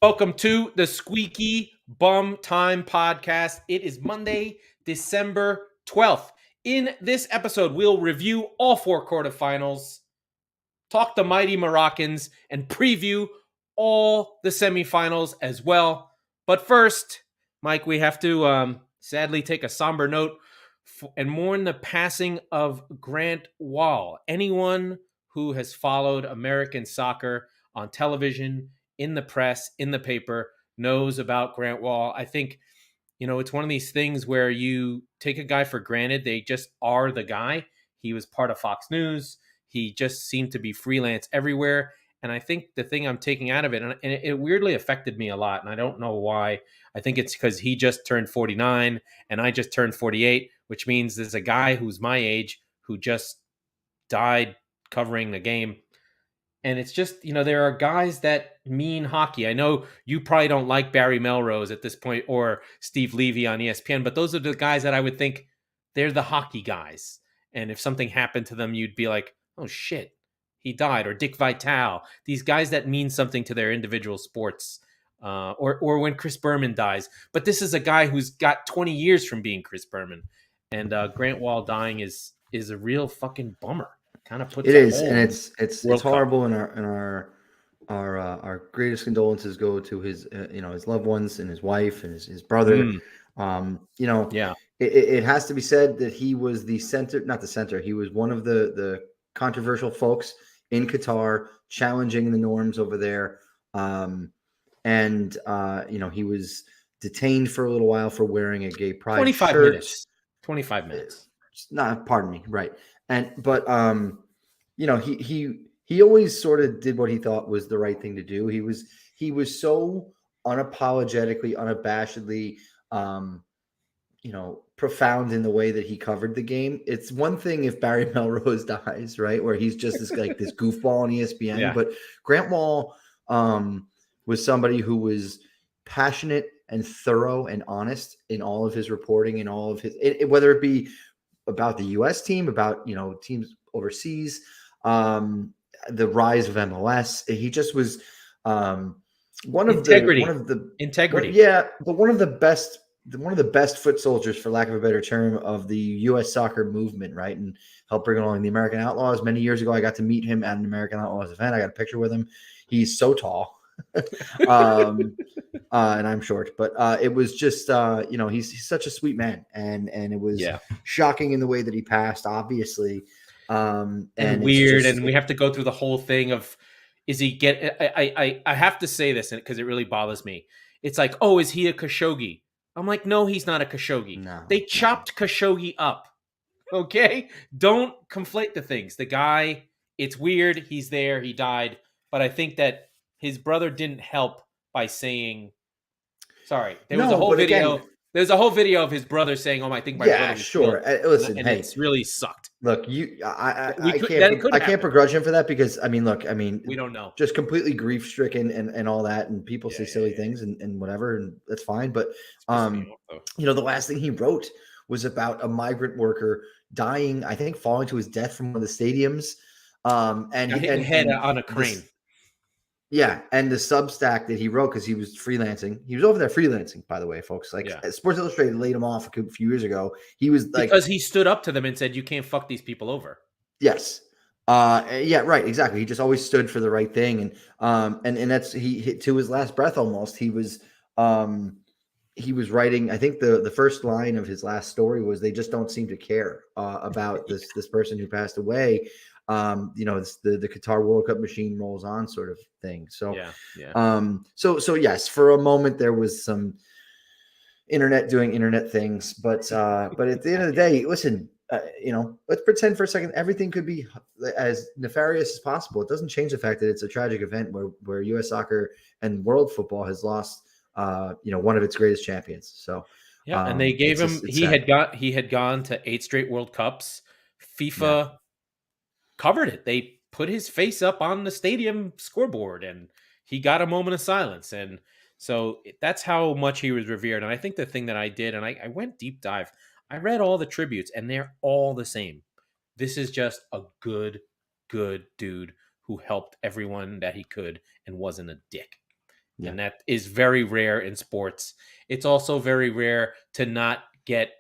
Welcome to the Squeaky Bum Time Podcast. It is Monday, December 12th. In this episode, we'll review all four quarterfinals, talk the mighty Moroccans, and preview all the semifinals as well. But first, Mike, we have to sadly take a somber note and mourn the passing of Grant Wahl. Anyone who has followed American soccer on television, in the press, in the paper, knows about Grant Wahl. I think, it's one of these things where you take a guy for granted. They just are the guy. He was part of Fox News. He just seemed to be freelance everywhere. And I think the thing I'm taking out of it, and it weirdly affected me a lot, and I don't know why. I think it's because he just turned 49 and I just turned 48, which means there's a guy who's my age who just died covering the game. And it's just, there are guys that mean hockey. I know you probably don't like Barry Melrose at this point or Steve Levy on ESPN, but those are the guys that I would think they're the hockey guys. And if something happened to them, you'd be like, oh shit, he died. Or Dick Vitale, these guys that mean something to their individual sports. Or when Chris Berman dies. But this is a guy who's got 20 years from being Chris Berman. And Grant Wahl dying is a real fucking bummer. Kind of puts it is, and it's World horrible. And our greatest condolences go to his his loved ones and his wife and his brother. Yeah. It has to be said that he was not the center. He was one of the controversial folks in Qatar, challenging the norms over there. He was detained for a little while for wearing a gay pride 25 shirt. minutes. 25 minutes. Pardon me. Right. But he always sort of did what he thought was the right thing to do. He was so unapologetically, unabashedly, profound in the way that he covered the game. It's one thing if Barry Melrose dies, right, where he's just this goofball on ESPN. Yeah. But Grant Wahl was somebody who was passionate and thorough and honest in all of his reporting and all of his, whether it be about the U.S. team, about teams overseas, the rise of MLS. He just was one of the integrity. But one of the best foot soldiers, for lack of a better term, of the U.S. soccer movement, right? And helped bring along the American Outlaws. Many years ago, I got to meet him at an American Outlaws event. I got a picture with him. He's so tall. And I'm short, but it was just he's such a sweet man, and it was shocking in the way that he passed, obviously, and weird. And we have to go through the whole thing of, is he I have to say this because it really bothers me. It's like, oh, is he a Khashoggi? I'm like, no, he's not a Khashoggi. No, they chopped Khashoggi up. Okay, don't conflate the things. The guy, it's weird. He's there. He died, but I think that his brother didn't help by saying, sorry. There's a whole video of his brother saying, "Oh, I think my brother was sure." Listen, and it's really sucked. Look, I can't begrudge him for that because we don't know. Just completely grief stricken and all that, and people say silly things and whatever, and that's fine. But the last thing he wrote was about a migrant worker dying, I think, falling to his death from one of the stadiums, and hit head on a crane. And the Substack that he wrote, because he was freelancing. He was over there freelancing, by the way, folks. Sports Illustrated laid him off a few years ago. He was because he stood up to them and said, "You can't fuck these people over." Yes. Right. Exactly. He just always stood for the right thing, and that's he to his last breath almost. He was writing. I think the first line of his last story was, "They just don't seem to care about this person who passed away." It's the Qatar World Cup machine rolls on sort of thing. So, So yes, for a moment there was some internet doing internet things, but at the end of the day, listen, let's pretend for a second everything could be as nefarious as possible. It doesn't change the fact that it's a tragic event where U.S. soccer and world football has lost, one of its greatest champions. So, and they gave him. He had gone to 8 straight World Cups. FIFA covered it. They put his face up on the stadium scoreboard and he got a moment of silence. And so that's how much he was revered. And I think the thing that I did, and I went deep dive, I read all the tributes and they're all the same. This is just a good dude who helped everyone that he could and wasn't a dick. And that is very rare in sports. It's also very rare to not get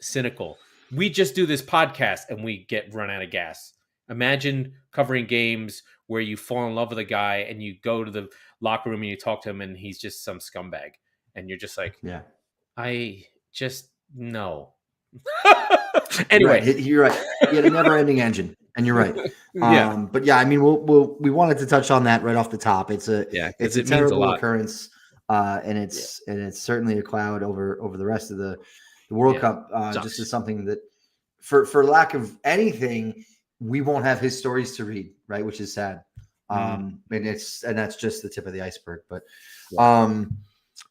cynical. We just do this podcast and we get run out of gas. Imagine covering games where you fall in love with a guy and you go to the locker room and you talk to him and he's just some scumbag. And you're just like, I just, no. Anyway. You're right. You had a never-ending engine, and you're right. But yeah, I mean, we wanted to touch on that right off the top. It's a terrible occurrence, and it's certainly a cloud over the rest of the World Cup. Just as something that, for lack of anything, we won't have his stories to read, right? Which is sad. And that's just the tip of the iceberg. But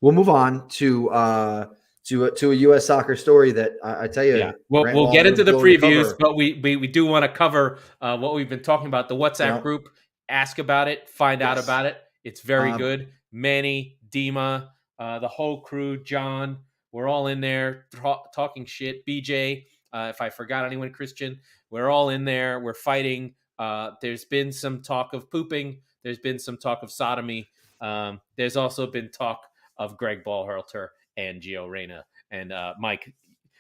we'll move on to a U.S. soccer story that I tell you. We'll get into the previews, but we do want to cover what we've been talking about. The WhatsApp group, ask about it, find out about it. It's very good. Manny, Dima, the whole crew, John, we're all in there talking shit. BJ, if I forgot anyone, Christian, we're all in there. We're fighting. There's been some talk of pooping. There's been some talk of sodomy. There's also been talk of Greg Berhalter and Gio Reyna. And Mike,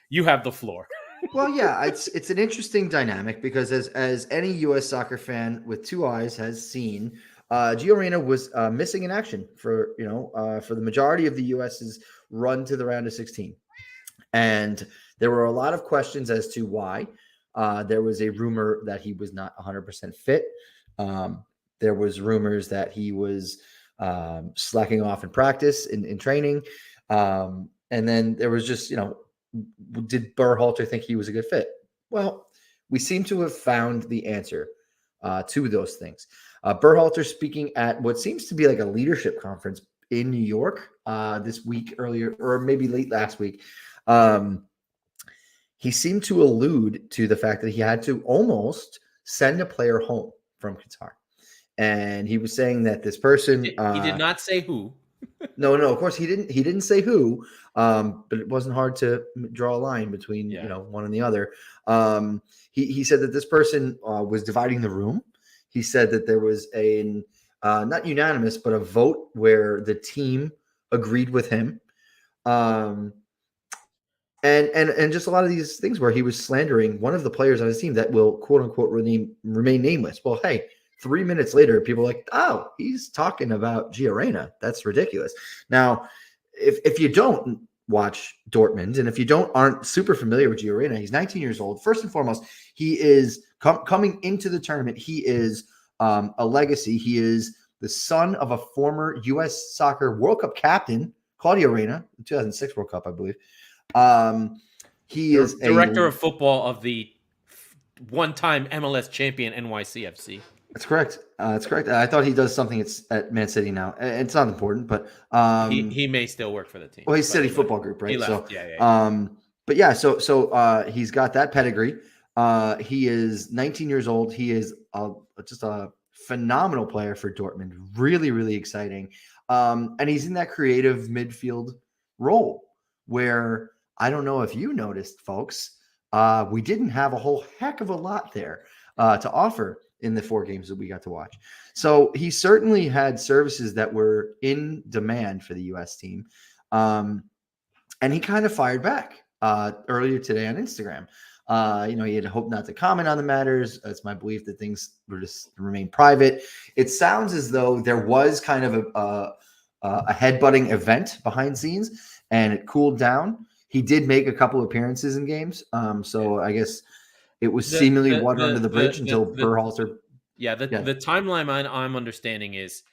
you have the floor. Well, yeah, it's an interesting dynamic because as any U.S. soccer fan with two eyes has seen, Gio Reyna was missing in action for the majority of the U.S.'s run to the round of 16. And there were a lot of questions as to why. There was a rumor that he was not 100% fit. There was rumors that he was slacking off in practice, in training. And then there was just, did Berhalter think he was a good fit? Well, we seem to have found the answer to those things. Berhalter speaking at what seems to be like a leadership conference in New York this week earlier, or maybe late last week. He seemed to allude to the fact that he had to almost send a player home from Qatar. And he was saying that this person he did not say who. No, of course he didn't say who. But it wasn't hard to draw a line between one and the other. He said that this person was dividing the room. He said that there was a not unanimous, but a vote where the team agreed with him. And just a lot of these things where he was slandering one of the players on his team that will quote unquote remain nameless. Well, hey, 3 minutes later, people are like, oh, he's talking about Gio Reyna. That's ridiculous. Now, if you don't watch Dortmund and if you aren't super familiar with Gio Reyna, he's 19 years old. First and foremost, he is coming into the tournament. He is a legacy. He is the son of a former U.S. Soccer World Cup captain, Claudio Reyna, the 2006 World Cup, I believe. He is director of football of the one-time MLS champion NYCFC. That's correct. That's correct. I thought he does something at Man City now. It's not important, but he may still work for the team. Well, he's City Football Group, right? He left. But yeah, so he's got that pedigree. He is 19 years old. He is just a phenomenal player for Dortmund. Really, really exciting. And he's in that creative midfield role where I don't know if you noticed, folks, we didn't have a whole heck of a lot there to offer in the 4 games that we got to watch. So he certainly had services that were in demand for the U.S. team. And he kind of fired back earlier today on Instagram. He had hoped not to comment on the matters. It's my belief that things were just remain private. It sounds as though there was kind of a headbutting event behind scenes and it cooled down. He did make a couple appearances in games. So I guess it was seemingly water under the bridge until Berhalter. The timeline I'm understanding is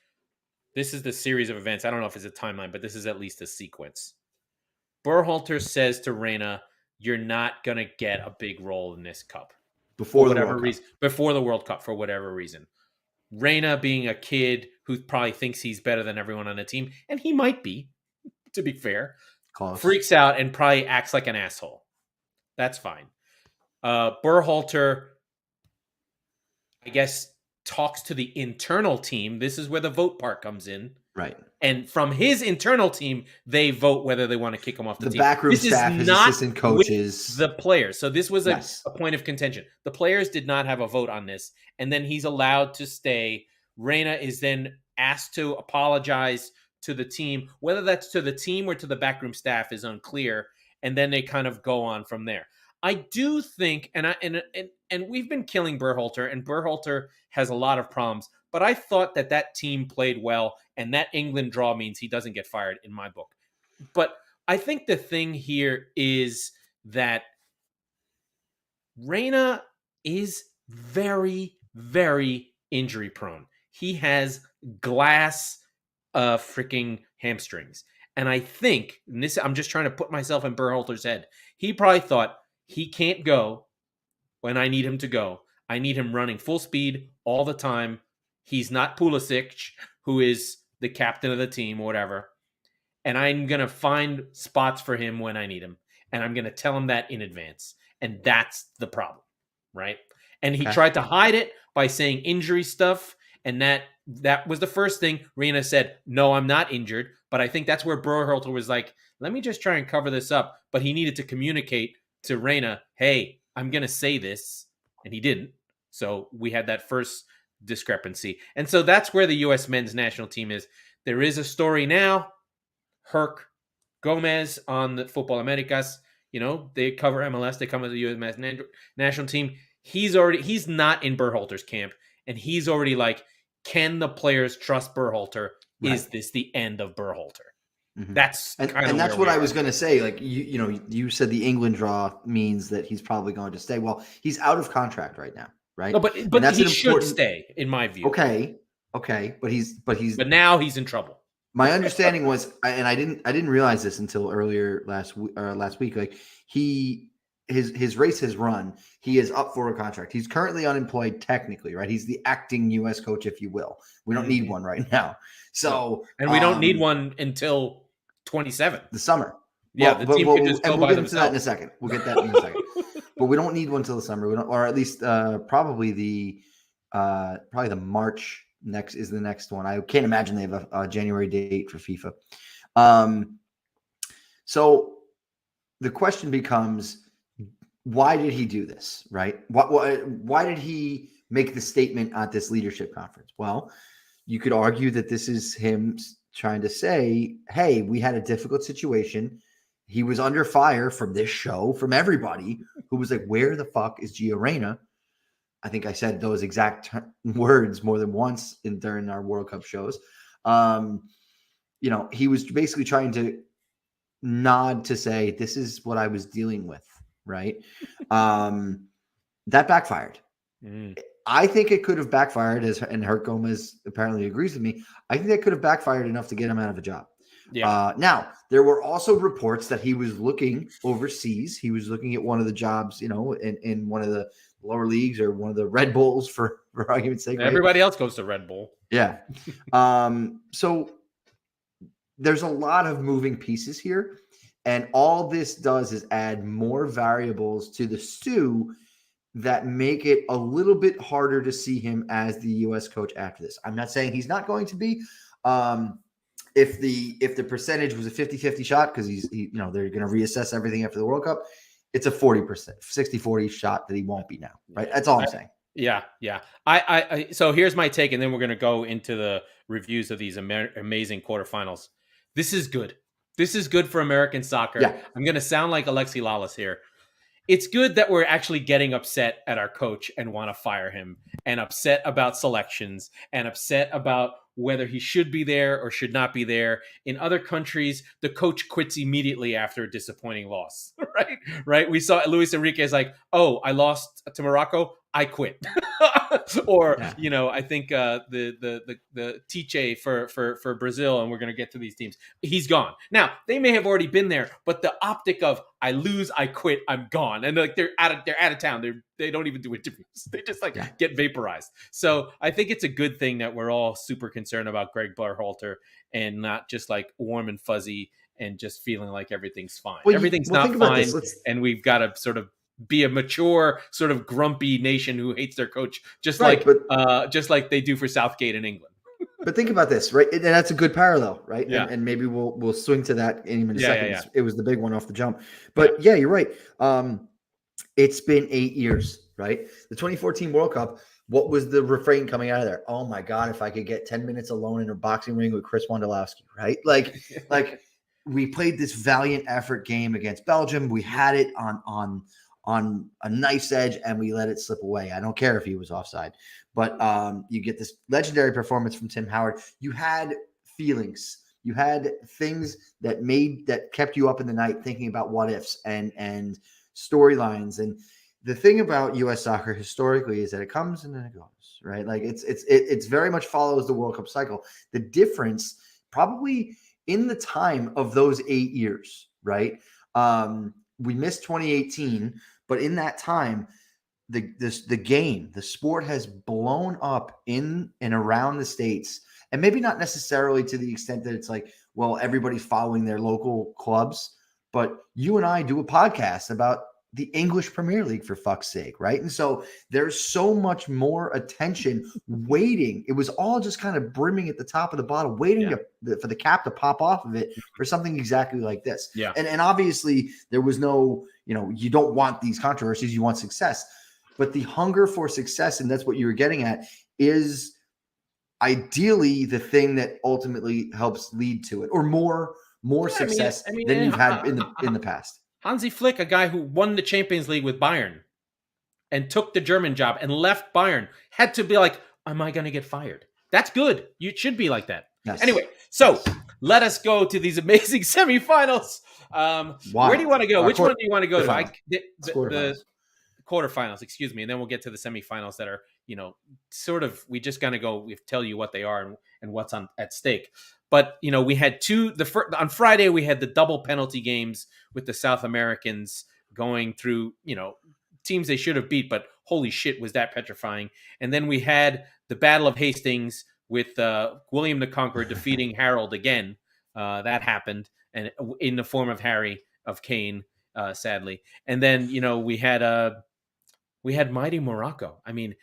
this is the series of events. I don't know if it's a timeline, but this is at least a sequence. Berhalter says to Reyna, you're not going to get a big role in this cup. Before the World Cup, for whatever reason. Reyna being a kid who probably thinks he's better than everyone on the team, and he might be, to be fair, freaks out and probably acts like an asshole. That's fine. Berhalter, I guess, talks to the internal team. This is where the vote part comes in. Right. And from his internal team, they vote whether they want to kick him off the team. The backroom staff, his assistant coaches. The players. So this was a point of contention. The players did not have a vote on this. And then he's allowed to stay. Reyna is then asked to apologize to the team. Whether that's to the team or to the backroom staff is unclear, and then they kind of go on from there. I do think, and we've been killing Berhalter, and Berhalter has a lot of problems, but I thought that team played well, and that England draw means he doesn't get fired in my book. But I think the thing here is that Reyna is very, very injury prone. He has glass freaking hamstrings. And I think, I'm just trying to put myself in Berhalter's head. He probably thought, he can't go when I need him to go. I need him running full speed all the time. He's not Pulisic, who is the captain of the team or whatever. And I'm going to find spots for him when I need him. And I'm going to tell him that in advance. And that's the problem, right? And he tried to hide it by saying injury stuff. And that was the first thing. Reyna said, no, I'm not injured. But I think that's where Berhalter was like, let me just try and cover this up. But he needed to communicate to Reyna, hey, I'm going to say this. And he didn't. So we had that first discrepancy. And so that's where the U.S. men's national team is. There is a story now. Herc Gomez on the Football Americas. You know, they cover MLS. They come with the U.S. national team. He's not in Berhalter's camp. And he's already like, can the players trust Berhalter? Right. Is this the end of Berhalter? Mm-hmm. That's and that's what I was going to say. Like you said, the England draw means that he's probably going to stay. Well, he's out of contract right now, right? No, but he should stay, in my view. Okay, but now he's in trouble. My understanding was, and I didn't realize this until earlier last week. Like his race has run. He is up for a contract. He's currently unemployed technically, right? He's the acting U.S. coach, if you will. We don't need one right now. So, and we don't need one until 27, the summer. Yeah, the team can just go by themselves. We'll get into that in a second. We'll get that in a second. But we don't need one until the summer. We don't, or at least probably the March next is the next one. I can't imagine they have a January date for FIFA. So the question becomes, why did he do this, right? Why did he make the statement at this leadership conference? Well, you could argue that this is him trying to say, hey, we had a difficult situation. He was under fire from this show, from everybody who was like, where the fuck is Gio Reyna? I think I said those exact words more than once during our World Cup shows. He was basically trying to nod to say, this is what I was dealing with, right? That backfired. I think it could have backfired, and Herc Gomez apparently agrees with me. I think that could have backfired enough to get him out of a job. Yeah. Now, there were also reports that he was looking overseas. He was looking at one of the jobs, in one of the lower leagues or one of the Red Bulls for argument's sake. Everybody else goes to Red Bull. Yeah. So there's a lot of moving pieces here. And all this does is add more variables to the stew that make it a little bit harder to see him as the U.S. coach after this. I'm not saying he's not going to be. If the percentage was a 50-50 shot, because they're going to reassess everything after the World Cup, it's a 40%, 60-40 shot that he won't be now, right? That's all I'm saying. Yeah. I so here's my take, and then we're going to go into the reviews of these amazing quarterfinals. This is good. This is good for American soccer. Yeah. I'm going to sound like Alexi Lalas here. It's good that we're actually getting upset at our coach and want to fire him, and upset about selections, and upset about whether he should be there or should not be there. In other countries, the coach quits immediately after a disappointing loss, right? We saw Luis Enrique is like, oh, I lost to Morocco, I quit. Or, I think the Tiche for Brazil, and we're going to get to these teams, he's gone. Now, they may have already been there, but the optic of I lose, I quit, I'm gone. And they're out of town. They don't even do interviews. They just get vaporized. So I think it's a good thing that we're all super concerned about Gregg Berhalter and not just like warm and fuzzy and just feeling like everything's fine. Everything's not fine. And we've got to sort of be a mature, sort of grumpy nation who hates their coach, just like they do for Southgate in England. But think about this, right? And that's a good parallel, right? Yeah. And maybe we'll swing to that in a second. Yeah. It was the big one off the jump. But you're right. It's been 8 years, right? The 2014 World Cup, what was the refrain coming out of there? Oh my God, if I could get 10 minutes alone in a boxing ring with Chris Wondolowski, right? Like we played this valiant effort game against Belgium. We had it on a knife's edge and we let it slip away. I don't care if he was offside, but you get this legendary performance from Tim Howard. You had feelings. You had things that kept you up in the night thinking about what ifs and storylines. And the thing about U.S. soccer historically is that it comes and then it goes, right? Like it's very much follows the World Cup cycle. The difference probably in the time of those 8 years, right? We missed 2018, but in that time, the sport has blown up in and around the States. And maybe not necessarily to the extent that it's like, well, everybody's following their local clubs, but you and I do a podcast about the English Premier League, for fuck's sake, right? And so there's so much more attention waiting. It was all just kind of brimming at the top of the bottle, waiting for the cap to pop off of it for something exactly like this. Yeah. And obviously there was no, you don't want these controversies, you want success. But the hunger for success, and that's what you were getting at, is ideally the thing that ultimately helps lead to it, or more success than you've had in the past. Hansi Flick, a guy who won the Champions League with Bayern and took the German job and left Bayern, had to be like, am I going to get fired? That's good. You should be like that. Yes. Anyway, so let us go to these amazing semifinals. Where do you want to go? Which one do you want to go to? The quarterfinals, excuse me. And then we'll get to the semifinals that are, sort of, we just going to we tell you what they are and what's at stake. But, we had on Friday, we had the double penalty games with the South Americans going through, teams they should have beat, but holy shit, was that petrifying. And then we had the Battle of Hastings with William the Conqueror defeating Harold again. That happened, and in the form of Kane, sadly. And then, we had mighty Morocco. I mean,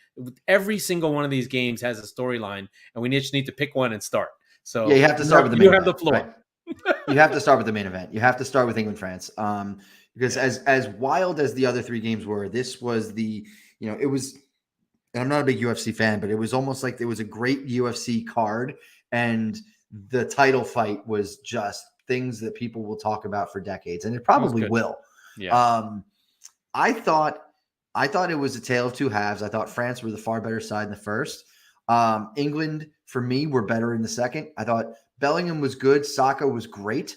every single one of these games has a storyline, and we just need to pick one and start. So yeah, you have to start with the main event. You have the floor. Right? You have to start with the main event. You have to start with England, France. Because as wild as the other three games were, this was it was, and I'm not a big UFC fan, but it was almost like there was a great UFC card, and the title fight was just things that people will talk about for decades, and it probably will. Yeah. I thought it was a tale of two halves. I thought France were the far better side in the first. England, for me, were better in the second. I thought Bellingham was good. Saka was great.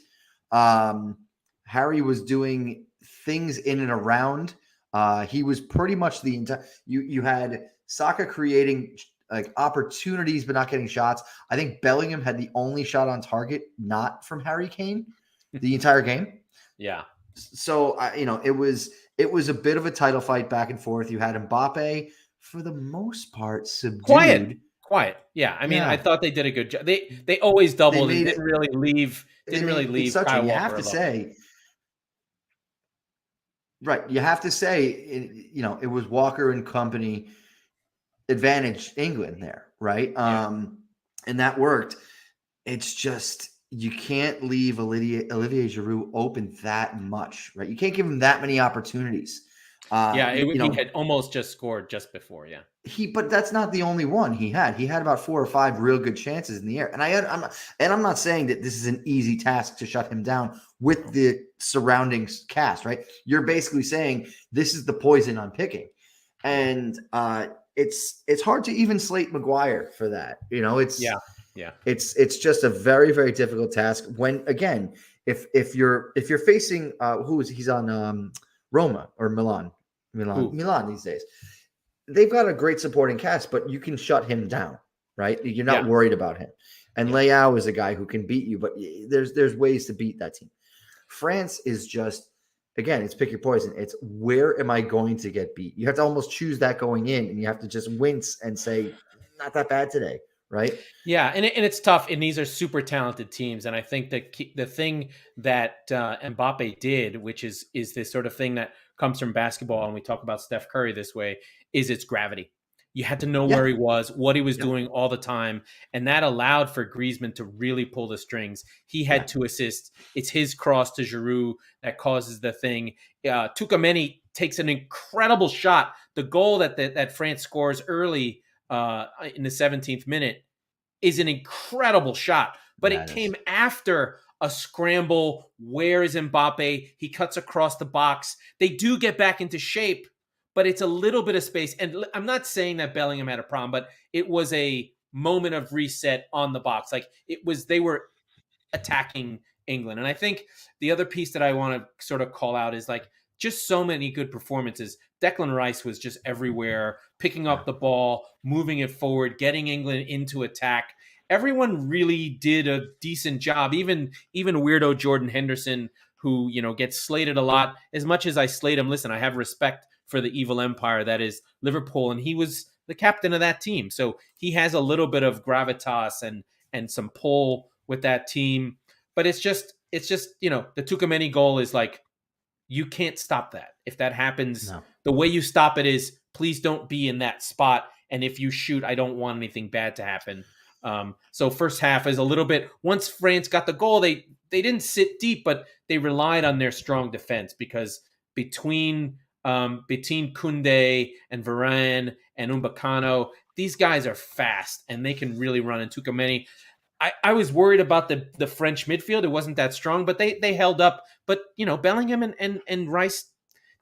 Harry was doing things in and around. He was pretty much the entire. You had Saka creating like opportunities but not getting shots. I think Bellingham had the only shot on target not from Harry Kane the entire game. Yeah. So it was a bit of a title fight back and forth. You had Mbappe for the most part subdued. Quiet. Yeah. I mean, I thought they did a good job. They always doubled and didn't really leave. Kyle Walker you have to say, right. You have to say, it was Walker and company advantage England there. Right. And that worked. It's just, you can't leave Olivier Giroud open that much, right? You can't give him that many opopportunities. He had almost just scored just before, But that's not the only one he had. He had about 4 or 5 real good chances in the air, and I'm not saying that this is an easy task to shut him down with the surrounding cast, right? You're basically saying this is the poison I'm picking, and it's hard to even slate Maguire for that. It's just a very, very difficult task. When again, if you're facing he's on Roma or Milan these days. They've got a great supporting cast, but you can shut him down, right? You're not worried about him. And Leao is a guy who can beat you, but there's ways to beat that team. France is just, again, it's pick your poison. It's where am I going to get beat? You have to almost choose that going in, and you have to just wince and say, not that bad today, right? Yeah, and it's tough, and these are super talented teams. And I think that the thing that Mbappe did, which is this sort of thing that comes from basketball, and we talk about Steph Curry this way, is its gravity. You had to know where he was, what he was doing all the time, and that allowed for Griezmann to really pull the strings. He had 2 assists. It's his cross to Giroud that causes the thing. Tchouaméni takes an incredible shot. The goal that France scores early in the 17th minute is an incredible shot, but it came after a scramble. Where is Mbappe? He cuts across the box. They do get back into shape, but it's a little bit of space. And I'm not saying that Bellingham had a problem, but it was a moment of reset on the box. Like they were attacking England. And I think the other piece that I want to sort of call out is like just so many good performances. Declan Rice was just everywhere, picking up the ball, moving it forward, getting England into attack. Everyone really did a decent job. Even weirdo Jordan Henderson, who, gets slated a lot. As much as I slate him, listen, I have respect for the evil empire that is Liverpool, and he was the captain of that team. So he has a little bit of gravitas and some pull with that team. But it's just the Tchouaméni goal is like, you can't stop that. If that happens, the way you stop it is please don't be in that spot. And if you shoot, I don't want anything bad to happen. So first half is a little bit, once France got the goal, they didn't sit deep, but they relied on their strong defense because between Koundé and Varane and Upamecano, these guys are fast and they can really run. And Tchouaméni, I was worried about the French midfield. It wasn't that strong, but they held up. But Bellingham and Rice,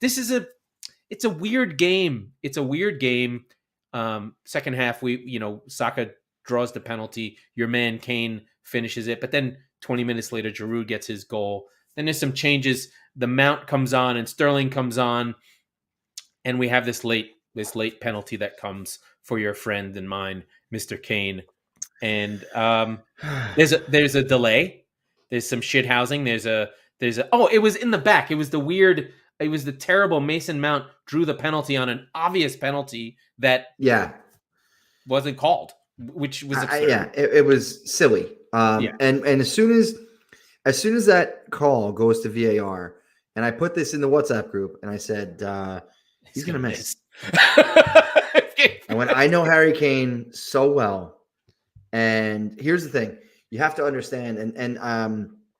it's a weird game. It's a weird game. Second half, Saka draws the penalty. Your man Kane finishes it, but then 20 minutes later, Giroud gets his goal. Then there's some changes. The Mount comes on and Sterling comes on, and we have this late penalty that comes for your friend and mine, Mr. Kane. And there's a delay. There's some shit housing. It was in the back. It was the terrible Mason Mount drew the penalty on an obvious penalty that wasn't called, which was absurd. It was silly. And as soon as that call goes to VAR, and I put this in the WhatsApp group, and I said he's gonna miss. And when I know Harry Kane so well. And here's the thing: you have to understand, and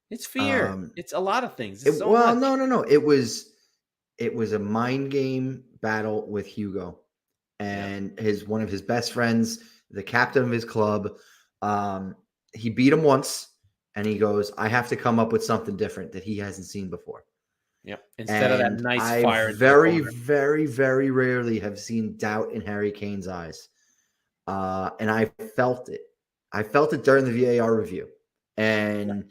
it's fear. It's a lot of things. No. It was a mind game battle with Hugo, and one of his best friends, the captain of his club. He beat him once, and he goes, "I have to come up with something different that he hasn't seen before." Yep. Instead of that nice fire. I very, very, very rarely have seen doubt in Harry Kane's eyes, and I felt it. I felt it during the VAR review, and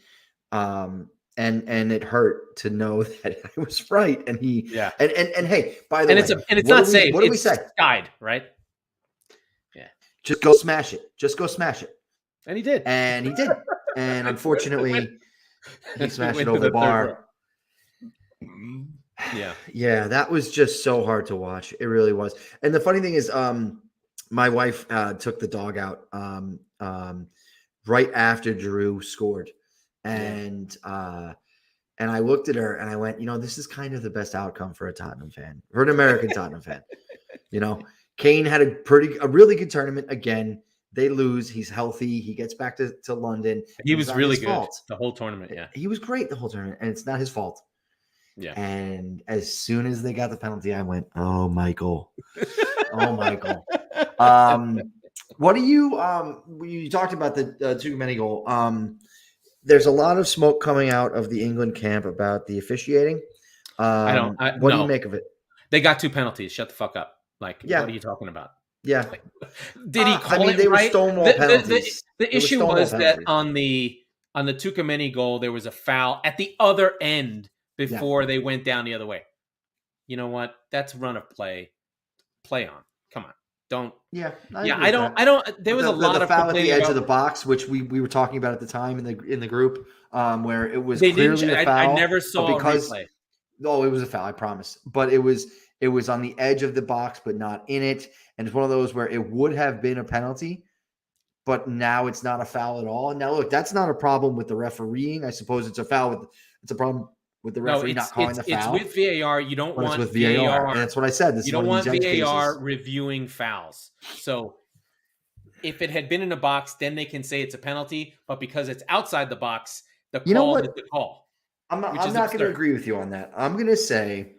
it hurt to know that I was right. And and hey, by the way, it's not safe. What do we say? Guide, right? Yeah. Just go smash it. And he did. And unfortunately, he smashed it over the bar. Yeah, that was just so hard to watch. It really was. And the funny thing is, my wife took the dog out right after Giroud scored, and I looked at her and I went, this is kind of the best outcome for a Tottenham fan, for an American Tottenham fan. Kane had a really good tournament again. They lose. He's healthy. He gets back to London. He was really good the whole tournament. Yeah, he was great the whole tournament, and it's not his fault. Yeah. And as soon as they got the penalty, I went, "Oh, Michael, oh, Michael." What do you talked about the Tchouaméni goal? There's a lot of smoke coming out of the England camp about the officiating. What do you make of it? They got 2 penalties. Shut the fuck up. What are you talking about? Yeah. Did he call it they right? were Stonewall penalties. The issue was that on the Tchouaméni goal, there was a foul at the other end before they went down the other way. You know what? That's run of play. Play on. Come on. Don't. Yeah. I don't. There was a lot of foul at the edge of the box, which we were talking about at the time in the group, where it was clearly a foul. I never saw a replay. No, it was a foul. I promise. But it was on the edge of the box, but not in it. And it's one of those where it would have been a penalty, but now it's not a foul at all. Now, look, that's not a problem with the refereeing. I suppose it's a foul. It's a problem with the referee not calling the foul. It's with VAR. You don't want with VAR. And that's what I said. You don't want VAR reviewing fouls. So if it had been in a box, then they can say it's a penalty. But because it's outside the box, the call is the call. I'm not going to agree with you on that. I'm going to say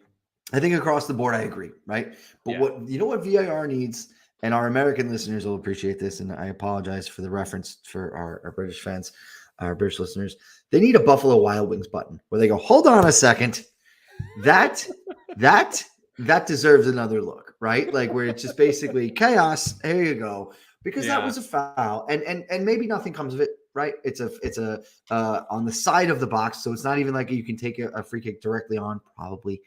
I think across the board, I agree, right? But what VAR needs, and our American listeners will appreciate this, and I apologize for the reference for our British fans, our British listeners. They need a Buffalo Wild Wings button where they go, hold on a second. That deserves another look, right? Like where it's just basically chaos. Here you go. Because that was a foul. And maybe nothing comes of it, right? It's a on the side of the box. So it's not even like you can take a free kick directly on, probably.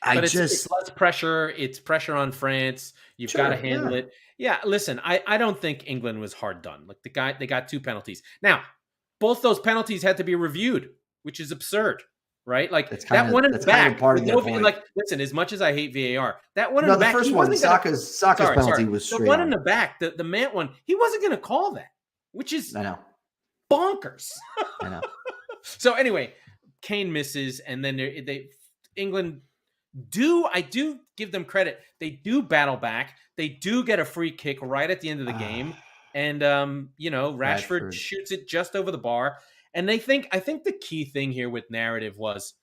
It's less pressure. It's pressure on France. You've got to handle it. Yeah, listen, I don't think England was hard done. Like they got 2 penalties. Now, both those penalties had to be reviewed, which is absurd, right? Like that one in the back. Part of like, listen, as much as I hate VAR, that one in the back. The first one, Saka's penalty was straight. The one in the back, the Mant one, he wasn't going to call that, which is bonkers. I know. So anyway, Kane misses, and then England I do give them credit. They do battle back. They do get a free kick right at the end of the game. And, Rashford shoots it just over the bar. And I think the key thing here with narrative was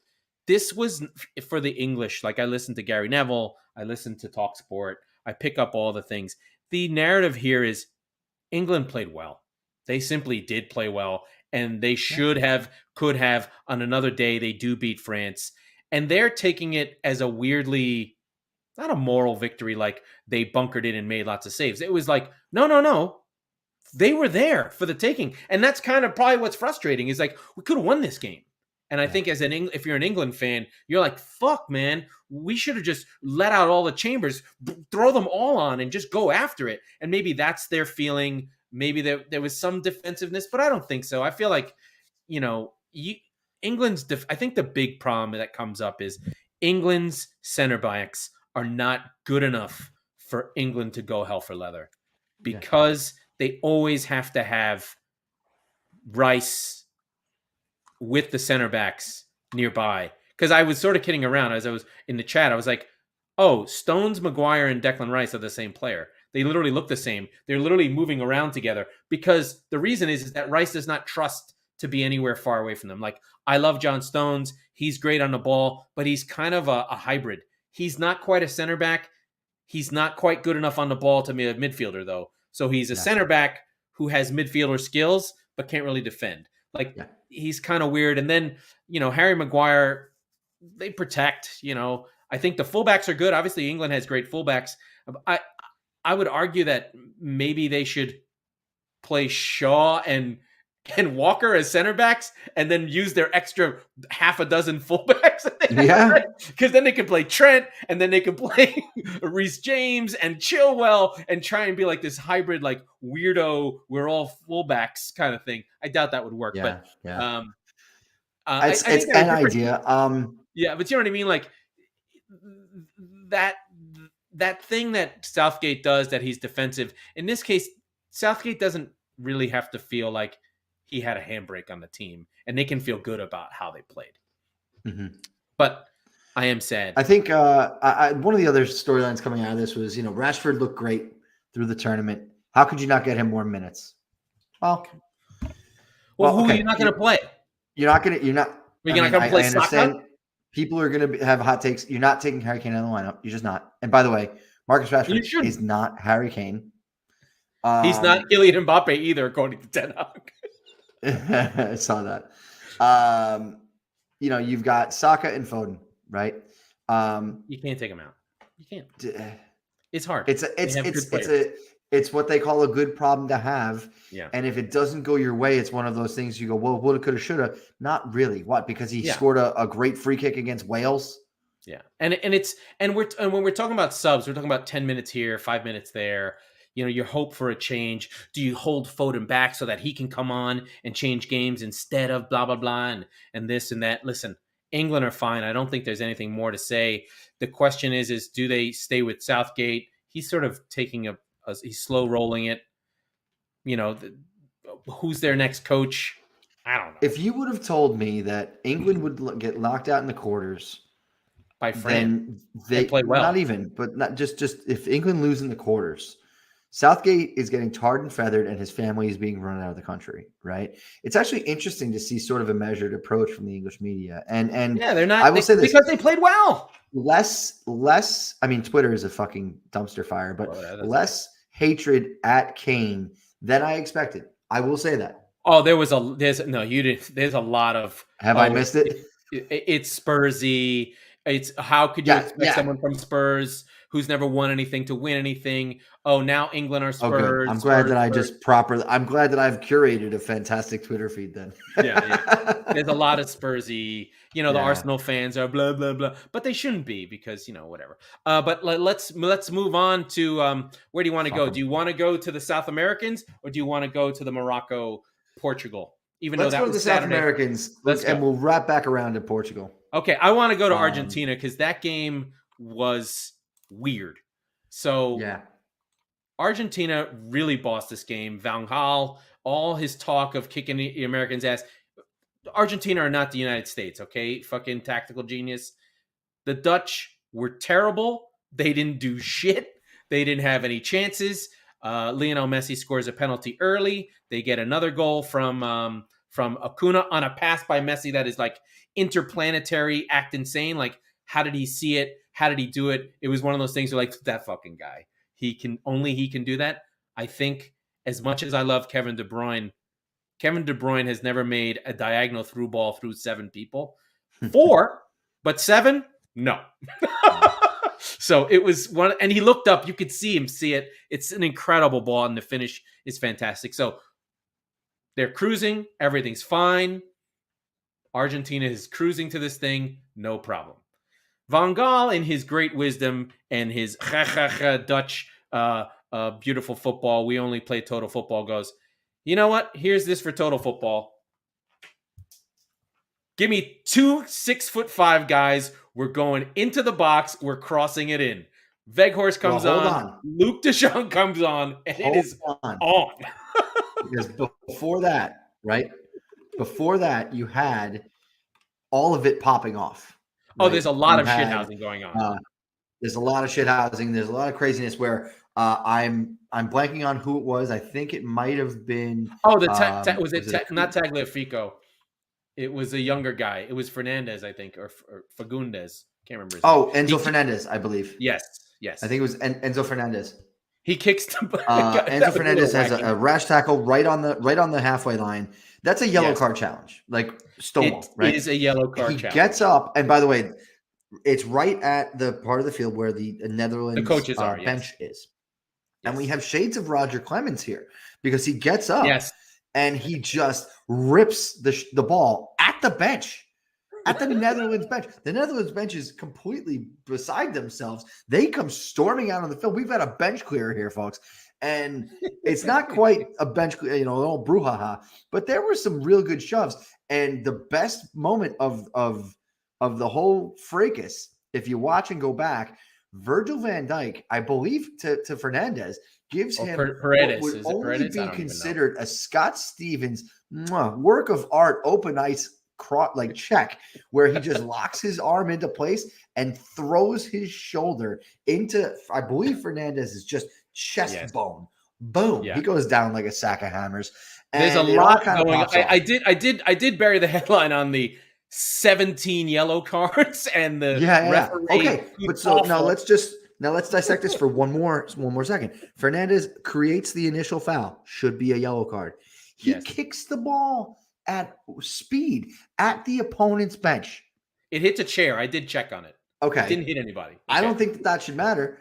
this was for the English. Like I listened to Gary Neville. I listened to TalkSport. I pick up all the things. The narrative here is England played well. They simply did play well. And they could have on another day. They do beat France. And they're taking it as a weirdly, not a moral victory, like they bunkered in and made lots of saves. It was like, no. They were there for the taking. And that's kind of probably what's frustrating is like, we could have won this game. And I think if you're an England fan, you're like, fuck, man, we should have just let out all the chambers, throw them all on and just go after it. And maybe that's their feeling. Maybe there was some defensiveness, but I don't think so. I feel like, England's I think the big problem that comes up is England's center backs are not good enough for England to go hell for leather because they always have to have Rice with the center backs nearby. Because I was sort of kidding around as I was in the chat. I was like, oh, Stones, Maguire, and Declan Rice are the same player. They literally look the same. They're literally moving around together because the reason is that Rice does not trust to be anywhere far away from them. Like, I love John Stones. He's great on the ball, but he's kind of a hybrid. He's not quite a center back. He's not quite good enough on the ball to be a midfielder, though. So he's a center back who has midfielder skills, but can't really defend. He's kind of weird. And then, Harry Maguire, they protect, I think the fullbacks are good. Obviously, England has great fullbacks. I would argue that maybe they should play Shaw and Walker as center backs and then use their extra half a dozen fullbacks. Because then they could play Trent and then they could play Reece James and Chilwell and try and be like this hybrid, like weirdo, we're all fullbacks kind of thing. I doubt that would work. It's an idea. But you know what I mean? Like that thing that Southgate does that he's defensive. In this case, Southgate doesn't really have to feel like he had a handbrake on the team, and they can feel good about how they played. Mm-hmm. But I am sad. I think one of the other storylines coming out of this was, Rashford looked great through the tournament. How could you not get him more minutes? Well, who are you not going to play? You're not going to play Saka? People are going to have hot takes. You're not taking Harry Kane out of the lineup. You're just not. And by the way, Marcus Rashford is not Harry Kane. He's not Kylian Mbappe either, according to Ten Hag. I saw that. You've got Saka and Foden, right? You can't take them out. You can't. It's hard. It's what they call a good problem to have. Yeah. And if it doesn't go your way, it's one of those things you go, well, woulda, coulda, shoulda. Not really. What? Because he scored a great free kick against Wales. Yeah. And when we're talking about subs, we're talking about 10 minutes here, 5 minutes there. You hope for a change. Do you hold Foden back so that he can come on and change games instead of blah, blah, blah, and this and that? Listen, England are fine. I don't think there's anything more to say. The question is do they stay with Southgate? He's sort of taking he's slow rolling it. Who's their next coach? I don't know. If you would have told me that England would get knocked out in the quarters by France, then they play well. Not even, but not just if England lose in the quarters, Southgate is getting tarred and feathered, and his family is being run out of the country. Right? It's actually interesting to see sort of a measured approach from the English media, and yeah, they're not. I will say this because they played well. Less. I mean, Twitter is a fucking dumpster fire, but less hatred at Kane than I expected. I will say that. Oh, there's a lot of. Have I missed it? It's Spursy. It's how could you expect someone from Spurs who's never won anything to win anything? Oh, now England are Spurs. I'm glad that I'm glad that I've curated a fantastic Twitter feed then. yeah. There's a lot of Spursy. The Arsenal fans are blah blah blah, but they shouldn't be because whatever. But let's move on to where do you want to go? Do you want to go to the South Americans or do you want to go to the Morocco, Portugal? Let's go to the South Americans, and we'll wrap back around to Portugal. Okay, I want to go to Argentina because that game was weird. So Argentina really bossed this game. Van Gaal, all his talk of kicking the Americans' ass. Argentina are not the United States, okay? Fucking tactical genius. The Dutch were terrible. They didn't do shit. They didn't have any chances. Lionel Messi scores a penalty early. They get another goal from Acuna on a pass by Messi that is like interplanetary, act insane. Like, how did he see it? How did he do it? It was one of those things where, like, that fucking guy. He can do that. I think as much as I love Kevin De Bruyne has never made a diagonal through ball through 7 people. 4, but 7, no. So it was one, and he looked up. You could see him see it. It's an incredible ball, and the finish is fantastic. So they're cruising. Everything's fine. Argentina is cruising to this thing. No problem. Van Gaal, in his great wisdom and his Dutch beautiful football, we only play total football, goes, you know what? Here's this for total football. Give me 2 6'5" guys. We're going into the box. We're crossing it in. Weghorst comes on. Luke de Jong comes on, and it is on. Because before that, you had all of it popping off. Right? Oh, there's a lot of shithousing going on. There's a lot of shithousing. There's a lot of craziness where I'm blanking on who it was. I think it might have been. Oh, not Tagliafico. It was a younger guy. It was Fernandez, I think, or Fagundes. Can't remember his name. Enzo Fernandez, I believe. Yes. I think it was Enzo Fernandez. He kicks the Enzo Fernandez has a rash tackle right on the halfway line. That's a yellow card challenge, like Stonewall, right? It is a yellow card challenge. He gets up, and by the way, it's right at the part of the field where the Netherlands coaches bench is. And we have shades of Roger Clemens here because he gets up and he just rips the ball at the bench, at the Netherlands bench. The Netherlands bench is completely beside themselves. They come storming out on the field. We've got a bench clear here, folks. And it's not quite a bench, an old brouhaha, but there were some real good shoves. And the best moment of the whole fracas, if you watch and go back, Virgil van Dijk, I believe, to Fernandez, gives him what would only be considered a Scott Stevens work of art, open ice check, where he just locks his arm into place and throws his shoulder into, I believe Fernandez is just chest bone. Boom. Yeah. He goes down like a sack of hammers. And there's a lot going on. I did bury the headline on the 17 yellow cards and the referee. Okay, but so now let's dissect this for one more second. Fernandez creates the initial foul, should be a yellow card. He kicks the ball at speed at the opponent's bench. It hits a chair. I did check on it. Okay, it didn't hit anybody. Okay. I don't think that should matter.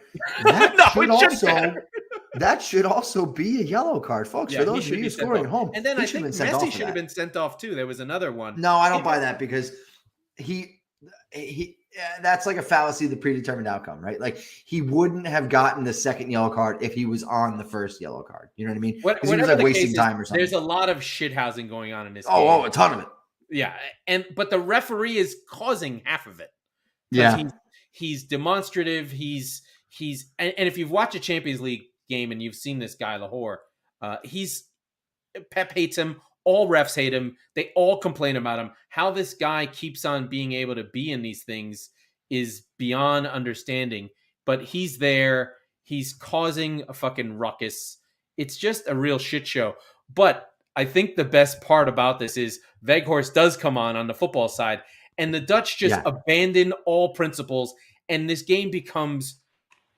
That should also be a yellow card, folks. For those of you scoring at home, and then I think Messi should have been sent off too. There was another one. No, I don't buy that because he that's like a fallacy of the predetermined outcome, right? Like he wouldn't have gotten the second yellow card if he was on the first yellow card. You know what I mean? Because he was like wasting time or something. There's a lot of shithousing going on in this game. Oh, a ton of it. Yeah, but the referee is causing half of it. Yeah, he's demonstrative. He's and if you've watched a Champions League game and you've seen this guy Lahore, Pep hates him. All refs hate him. They all complain about him. How this guy keeps on being able to be in these things is beyond understanding. But he's there. He's causing a fucking ruckus. It's just a real shit show. But I think the best part about this is Weghorst does come on the football side, and the Dutch just abandon all principles, and this game becomes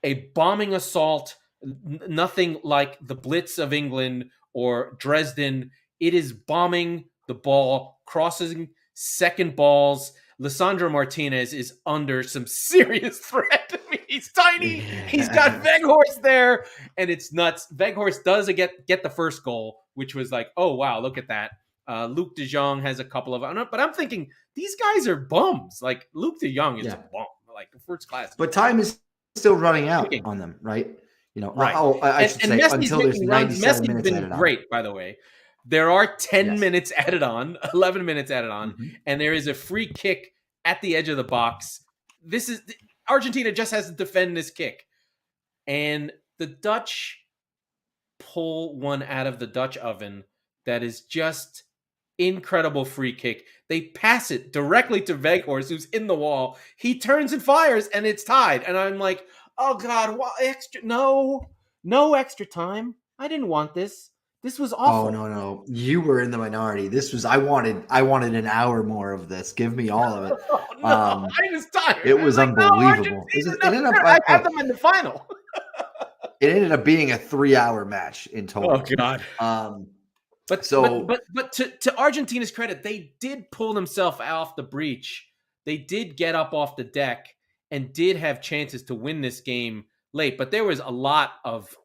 a bombing assault, nothing like the Blitz of England or Dresden. It is bombing the ball, crossing second balls. Lisandro Martinez is under some serious threat. I mean, he's tiny. He's got Weghorst there, and it's nuts. Weghorst does get the first goal, which was like, oh, wow, look at that. Luc de Jong has a couple of, but I'm thinking these guys are bums. Like Luc de Jong is a bum, like first class. But time is still running out on them, right? Right. I should say until there's 97 minutes been added on. Great, by the way. There are 10 minutes added on, 11 minutes added on, and there is a free kick at the edge of the box. Argentina just has to defend this kick. And the Dutch pull one out of the Dutch oven that is just incredible free kick. They pass it directly to Weghorst, who's in the wall. He turns and fires, and it's tied. And I'm like, oh God, no extra time. I didn't want this. This was awful. Oh no. You were in the minority. I wanted an hour more of this. Give me all of it. I was tired. It was unbelievable. I had them in the final. It ended up being a 3-hour match in total. Oh God. But to Argentina's credit, they did pull themselves off the breach. They did get up off the deck and did have chances to win this game late. But there was a lot of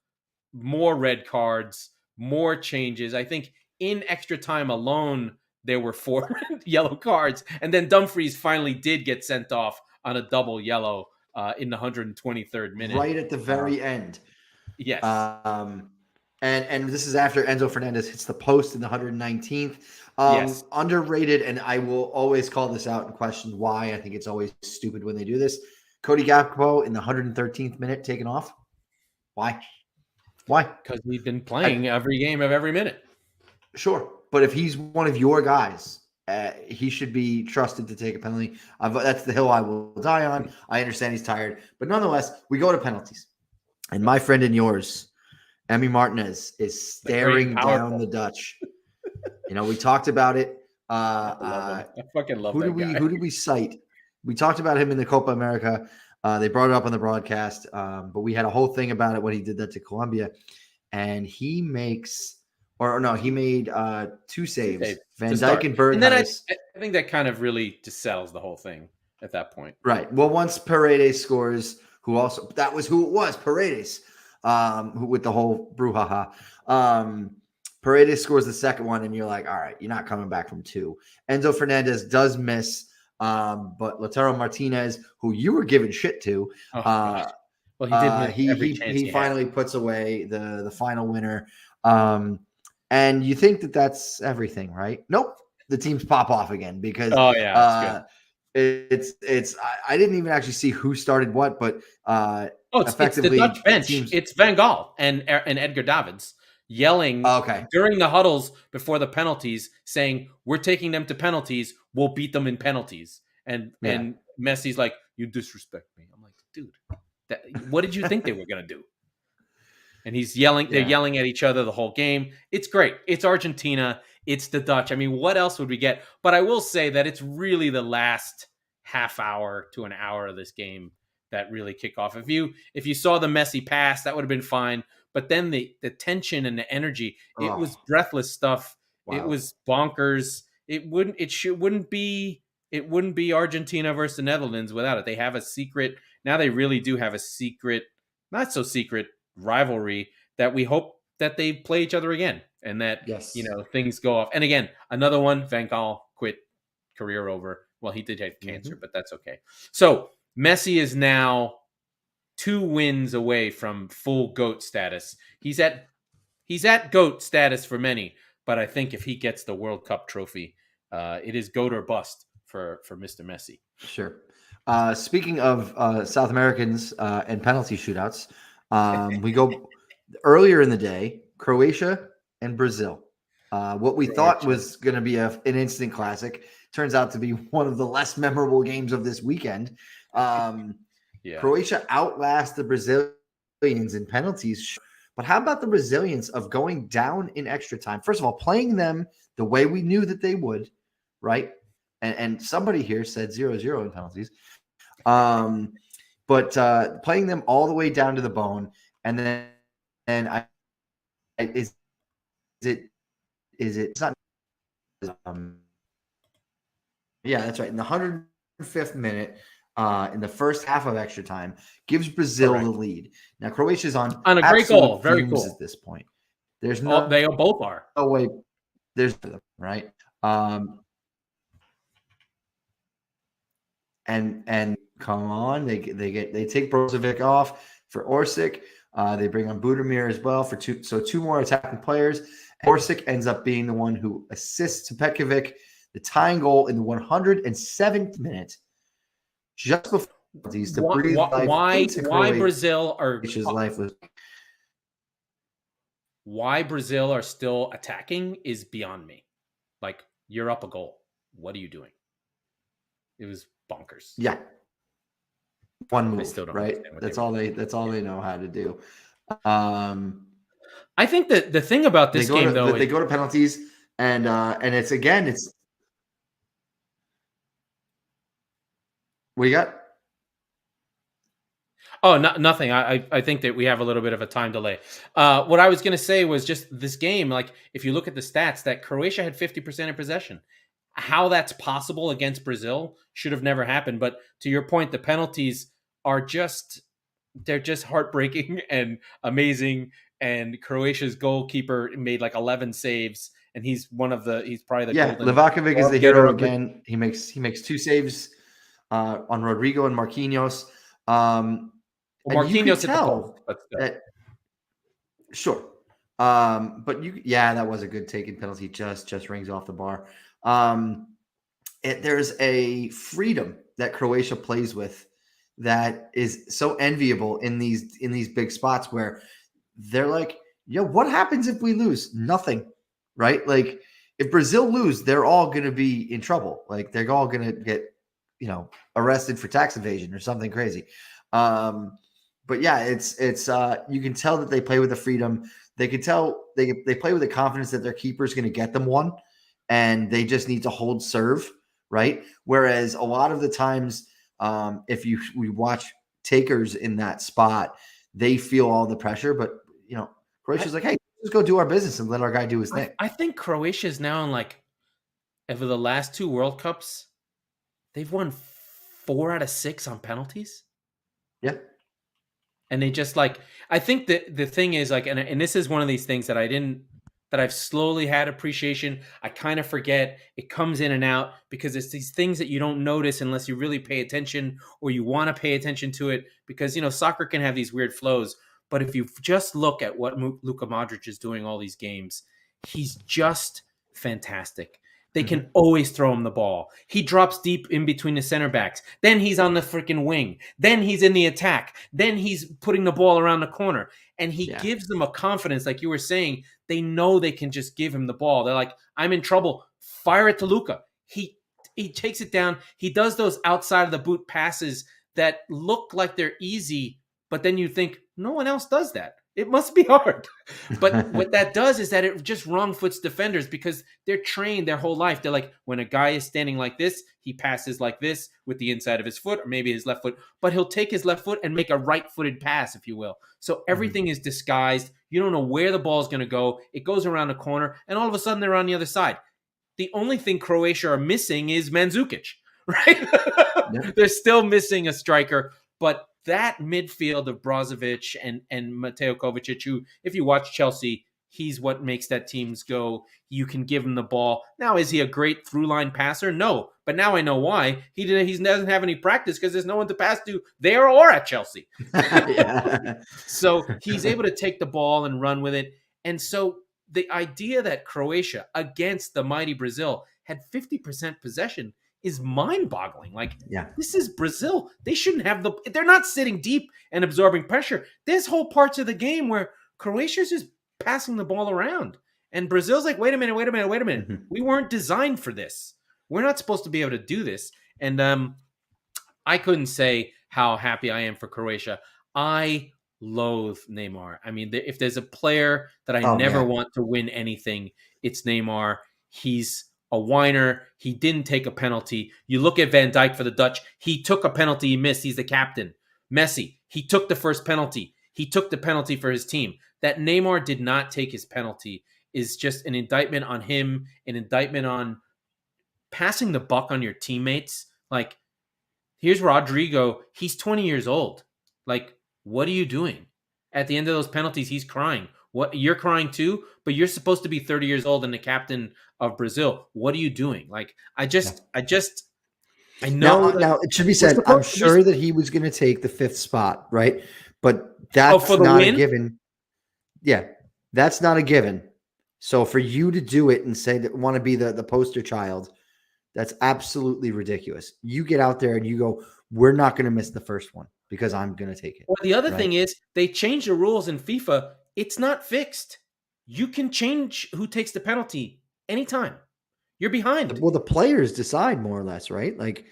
more red cards, more changes. I think in extra time alone, there were 4 yellow cards. And then Dumfries finally did get sent off on a double yellow in the 123rd minute. Right at the very end. Yes. And this is after Enzo Fernandez hits the post in the 119th. Yes. Underrated, and I will always call this out and question why. I think it's always stupid when they do this. Cody Gakpo in the 113th minute taken off. Why? Because we've been playing every game of every minute. Sure. But if he's one of your guys, he should be trusted to take a penalty. That's the hill I will die on. I understand he's tired. But nonetheless, we go to penalties. And my friend and yours, Emi Martinez, is staring down the Dutch. We talked about it. I fucking love that guy. Who did we cite? We talked about him in the Copa America. They brought it up on the broadcast, but we had a whole thing about it when he did that to Colombia. And he made 2 saves. Van Dijk and Berghuis. And then I think that kind of really just sells the whole thing at that point. Right. Well, once Paredes scores, that was who it was, Paredes, who with the whole brouhaha. Paredes scores the second one, and you're like, all right, you're not coming back from 2. Enzo Fernandez does miss, but Lautaro Martinez, who you were giving shit to, he did. He finally puts away the final winner. And you think that that's everything, right? Nope. The teams pop off again because it's I didn't even actually see who started what, but it's the Dutch bench. It's Van Gaal and Edgar Davids yelling during the huddles before the penalties, saying, "We're taking them to penalties. We'll beat them in penalties." And Messi's like, "You disrespect me." I'm like, dude, what did you think they were gonna do? And he's yelling. They're yelling at each other the whole game. It's great. It's Argentina. It's the Dutch. I mean, what else would we get? But I will say that it's really the last half hour to an hour of this game that really kick off. If you saw the Messi pass, that would have been fine. But then the tension and the energy, it was breathless stuff. Wow. It was bonkers. It wouldn't be Argentina versus the Netherlands without it. They have a secret. Now they really do have a secret, not so secret rivalry that we hope that they play each other again and that things go off. And again, another one, Van Gaal quit, career over. Well, he did have cancer, but that's okay. So Messi is now 2 wins away from full GOAT status. He's at GOAT status for many, but I think if he gets the World Cup trophy, it is GOAT or bust for Mr. Messi. Sure. Speaking of South Americans and penalty shootouts, we go earlier in the day, Croatia and Brazil. What we thought was going to be an instant classic turns out to be one of the less memorable games of this weekend. Croatia outlast the Brazilians in penalties. But how about the resilience of going down in extra time? First of all, playing them the way we knew that they would, right? And somebody here said 0-0 in penalties. But playing them all the way down to the bone, and then is it it's not yeah, that's right. In the 105th minute, in the first half of extra time, gives Brazil the lead. Now Croatia's on a great goal, very cool at this point. There's no they both are. No way. There's right. And come on, they take Brozovic off for Orsic. They bring on Budimir as well for two more attacking players. Orsic ends up being the one who assists to Petkovic, the tying goal in the 107th minute, just before these to breathe life into why Brazil are lifeless. Why Brazil are still attacking is beyond me. Like, you're up a goal. What are you doing? It was bonkers. Yeah. One move, right? That's all they know how to do. I think that the thing about this game, though, they go to penalties, and it's what you got? Oh, nothing. I think that we have a little bit of a time delay. What I was going to say was just this game, like, if you look at the stats, that Croatia had 50% of possession. How that's possible against Brazil should have never happened. But to your point, the penalties are they're just heartbreaking and amazing. And Croatia's goalkeeper made like 11 saves, and he's probably the Livakovic is the hero again. He makes 2 saves on Rodrigo and Marquinhos. Marquinhos at the goal. Sure. But that was a good taken penalty. Just rings off the bar. There's a freedom that Croatia plays with that is so enviable in these big spots where they're like, what happens if we lose? Nothing, right? Like, if Brazil lose, they're all going to be in trouble. Like, they're all going to get, arrested for tax evasion or something crazy. But yeah, it's you can tell that they play with the freedom. They can tell they play with the confidence that their keeper is going to get them one, and they just need to hold serve, right? Whereas a lot of the times, if we watch takers in that spot, they feel all the pressure. But Croatia's like, hey, let's go do our business and let our guy do his thing. I think Croatia is now in, like, over the last 2 World Cups, they've won 4 out of 6 on penalties. Yeah. And they just, like, I think that the thing is, like, and this is one of these things that I've slowly had appreciation. I kind of forget. It comes in and out because it's these things that you don't notice unless you really pay attention, or you want to pay attention to it, because, soccer can have these weird flows. But if you just look at what Luka Modric is doing all these games, he's just fantastic. They can always throw him the ball. He drops deep in between the center backs. Then he's on the freaking wing. Then he's in the attack. Then he's putting the ball around the corner. And he gives them a confidence, like you were saying. They know they can just give him the ball. They're like, I'm in trouble. Fire it to Luka. He takes it down. He does those outside of the boot passes that look like they're easy, but then you think, no one else does that. It must be hard. But what that does is that it just wrong foots defenders, because they're trained their whole life. They're like, when a guy is standing like this, he passes like this with the inside of his foot, or maybe his left foot, but he'll take his left foot and make a right-footed pass, if you will. So everything is disguised. You don't know where the ball is going to go. It goes around the corner, and all of a sudden they're on the other side. The only thing Croatia are missing is Mandzukic, right? They're still missing a striker, but that midfield of Brozovic and Mateo Kovacic, who, if you watch Chelsea, he's what makes that teams go. You can give him the ball. Now, is he a great through-line passer? No. But now I know why. He doesn't have any practice because there's no one to pass to there or at Chelsea. So he's able to take the ball and run with it. And so the idea that Croatia against the mighty Brazil had 50% possession is mind-boggling. Like, this is Brazil. They shouldn't have they're not sitting deep and absorbing pressure. There's whole parts of the game where Croatia's just passing the ball around. And Brazil's like, wait a minute. Mm-hmm. We weren't designed for this. We're not supposed to be able to do this. And I couldn't say how happy I am for Croatia. I loathe Neymar. I mean, if there's a player that I never want to win anything, it's Neymar. He's a whiner. He didn't take a penalty. You look at Van Dijk for the Dutch. He took a penalty. He missed. He's the captain. Messi, he took the first penalty. He took the penalty for his team. That Neymar did not take his penalty is just an indictment on him, an indictment on passing the buck on your teammates. Like, here's Rodrigo. He's 20 years old. Like, what are you doing? At the end of those penalties, he's crying. What, you're crying too, but you're supposed to be 30 years old and the captain of Brazil. What are you doing? Like, I know. Now it should be said, I'm sure that he was going to take the 5th spot, right? But that's not a given. Yeah, that's not a given. So for you to do it and say that want to be the poster child, that's absolutely ridiculous. You get out there and you go, we're not going to miss the first one because I'm going to take it. Well, the other thing is they changed the rules in FIFA. It's not fixed. You can change who takes the penalty anytime. You're behind. Well, the players decide more or less, right? Like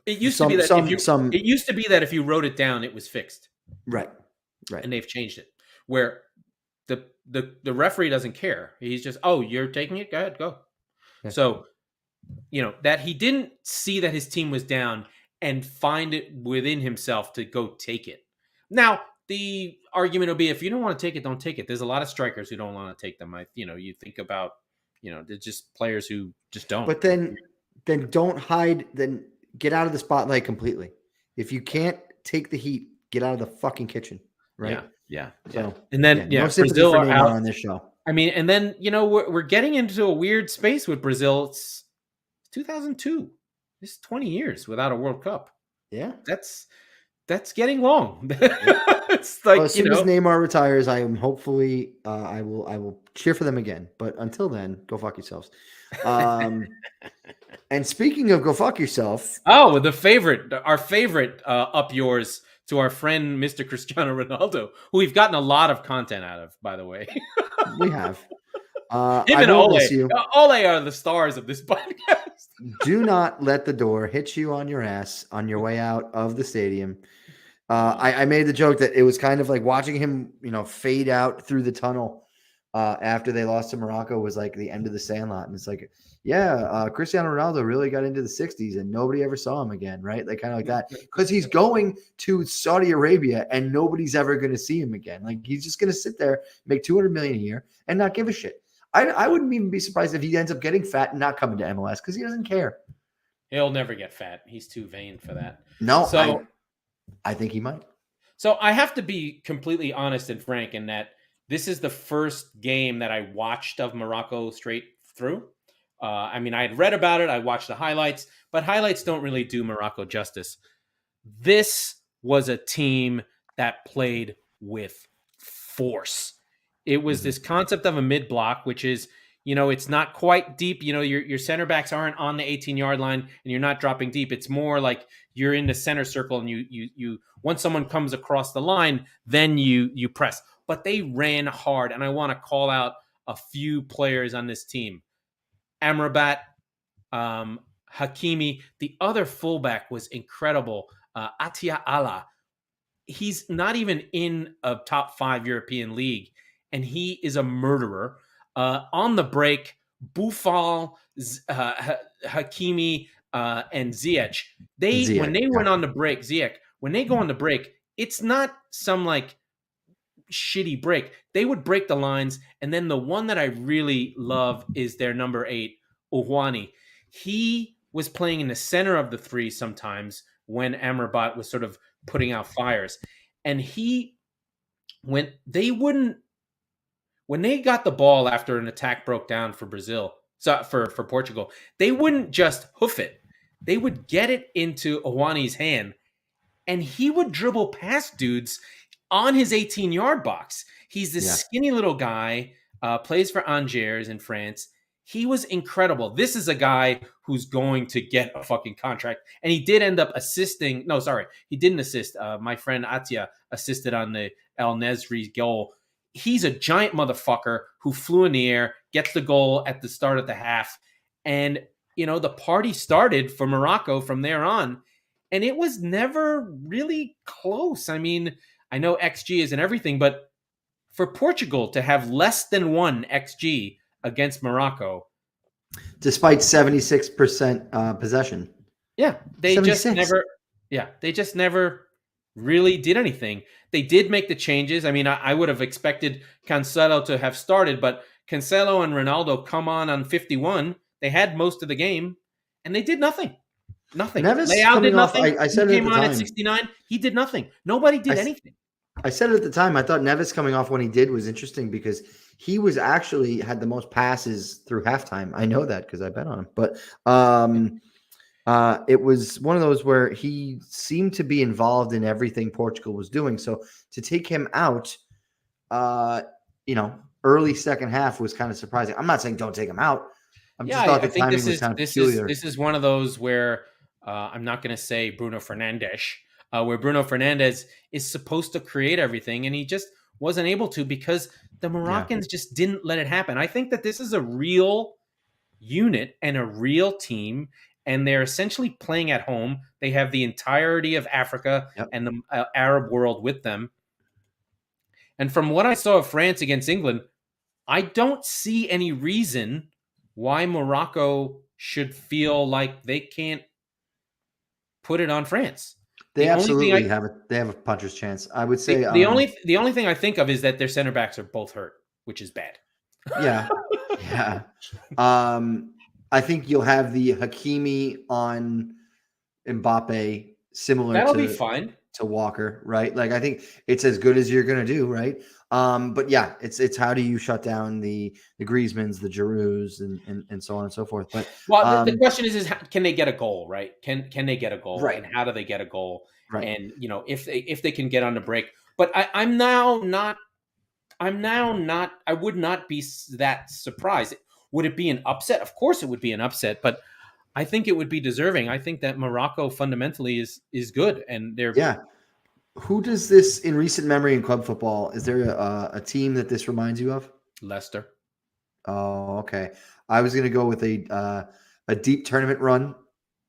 it used to be that it used to be that if you wrote it down, it was fixed. Right. And they've changed it where the referee doesn't care. He's just, oh, you're taking it. Go ahead, go. Yeah. So, that he didn't see that his team was down and find it within himself to go take it. Now, the argument will be, if you don't want to take it, don't take it. There's a lot of strikers who don't want to take them. You think about, they're just players who just don't. But then don't hide. Then get out of the spotlight completely. If you can't take the heat, get out of the fucking kitchen. Right. Yeah. So, and then Brazil are out on this show. I mean, and then we're getting into a weird space with Brazil. It's 2002. This is 20 years without a World Cup. Yeah, that's getting long. It's like, as soon as Neymar retires, I am hopefully I will cheer for them again. But until then, go fuck yourselves. And speaking of go fuck yourself, our favorite up yours to our friend Mr. Cristiano Ronaldo, who we've gotten a lot of content out of, by the way. We have. Him and Ole. Ole are the stars of this podcast. Do not let the door hit you on your ass on your way out of the stadium. I made the joke that it was kind of like watching him, fade out through the tunnel after they lost to Morocco was like the end of the Sandlot. And it's like, Cristiano Ronaldo really got into the 60s and nobody ever saw him again, right? Like kind of like that. Because he's going to Saudi Arabia and nobody's ever going to see him again. Like he's just going to sit there, make $200 million a year and not give a shit. I wouldn't even be surprised if he ends up getting fat and not coming to MLS because he doesn't care. He'll never get fat. He's too vain for that. No, so I think he might. So I have to be completely honest and frank in that this is the first game that I watched of Morocco straight through. I mean, I had read about it. I watched the highlights, but highlights don't really do Morocco justice. This was a team that played with force. It was this concept of a mid-block, which is, it's not quite deep. Your center backs aren't on the 18-yard line and you're not dropping deep. It's more like you're in the center circle and you once someone comes across the line, then you press. But they ran hard, and I want to call out a few players on this team. Amrabat, Hakimi. The other fullback was incredible. Atia Allah. He's not even in a top 5 European league, and he is a murderer. On the break, Boufal, Hakimi, and Ziyech. When they went on the break, Ziyech, when they go on the break, it's not some like shitty break. They would break the lines, and then the one that I really love is their number 8, Ouani. He was playing in the center of the three sometimes when Amrabat was sort of putting out fires. And when they got the ball after an attack broke down for Brazil, for Portugal, they wouldn't just hoof it. They would get it into Ouani's hand, and he would dribble past dudes on his 18-yard box. He's this skinny little guy, plays for Angers in France. He was incredible. This is a guy who's going to get a fucking contract. And he did end up assisting. No, sorry. He didn't assist. My friend Atia assisted on the El Nesri goal. He's a giant motherfucker who flew in the air, gets the goal at the start of the half. And, the party started for Morocco from there on. And it was never really close. I mean, I know XG isn't everything, but for Portugal to have less than 1 XG against Morocco, despite 76% possession. Yeah, they 76. just never really did anything. They did make the changes. I mean, I would have expected Cancelo to have started, but Cancelo and Ronaldo come on 51. They had most of the game, and they did nothing. Nothing. Neves Leao did nothing. I said he it at came the on time. at 69. He did nothing. Nobody did anything. I said it at the time. I thought Neves coming off when he did was interesting because he was actually had the most passes through halftime. I know that because I bet on him. But it was one of those where he seemed to be involved in everything Portugal was doing. So to take him out, early second half was kind of surprising. I'm not saying don't take him out. I think this is one of those where I'm not going to say Bruno Fernandes, where Bruno Fernandes is supposed to create everything, and he just wasn't able to because the Moroccans just didn't let it happen. I think that this is a real unit and a real team, and they're essentially playing at home. They have the entirety of Africa and the Arab world with them. And from what I saw of France against England, I don't see any reason why Morocco should feel like they can't put it on France. They absolutely have a puncher's chance. I would say the only thing I think of is that their center backs are both hurt, which is bad. Yeah. I think you'll have the Hakimi on Mbappe similar That'll be fine to Walker, right? Like I think it's as good as you're gonna do, right? But yeah, it's how do you shut down the Griezmanns, the Girouds, and so on and so forth. But the question is can they get a goal, right? Can they get a goal, right? And how do they get a goal, right? And if they can get on the break. But I would not be that surprised. Would it be an upset? Of course, it would be an upset, but I think it would be deserving. I think that Morocco fundamentally is good, and they're Who does this in recent memory in club football? Is there a team that this reminds you of? Leicester. Oh, okay. I was going to go with a deep tournament run